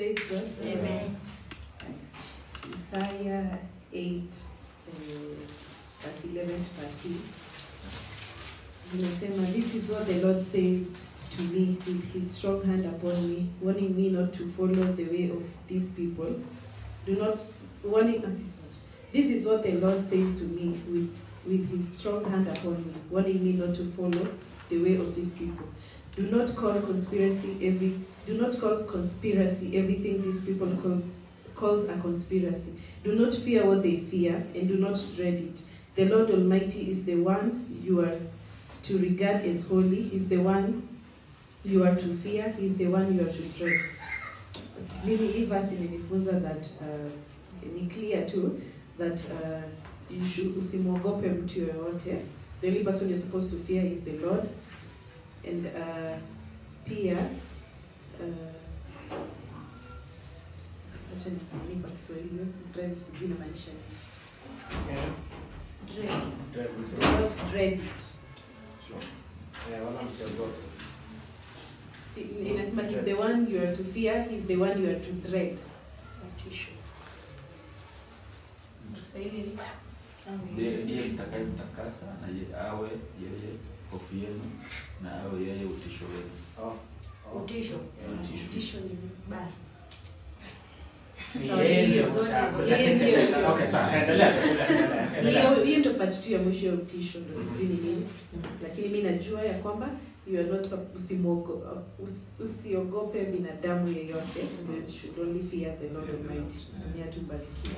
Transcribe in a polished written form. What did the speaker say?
Praise God. Amen. Isaiah 8, verse 11 to 13. This is what the Lord says to me with his strong hand upon me, warning me not to follow the way of these people. This is what the Lord says to me with his strong hand upon me, warning me not to follow the way of these people. Do not call conspiracy everything these people calls a conspiracy. Do not fear what they fear, and do not dread it. The Lord Almighty is the one you are to regard as holy. He's the one you are to fear. He's the one you are to dread. Mimi hii verse imenifunza that ni clear too that you should usimwogope mtu yoyote. The only person you're supposed to fear is the Lord. And pia acha nipa Kiswahili drive sijui na maisha. Not dread it. Sure. Yeah, wala msiogope. See, inasema he's the one you are to fear, he's the one you are to dread. Ndiye mtakayemtakasa na awe yeye hofu yenu na awe yeye utisho wenu. Utisho ni basi. Okay, sasa endelea. Hiyo ndo part tu ya mwisho ya utisho ndo sijui ni nini. Lakini mimi najua ya kwamba you are not usiogope binadamu yeyote. You should only fear the Lord Almighty. Ni atubarikiwe.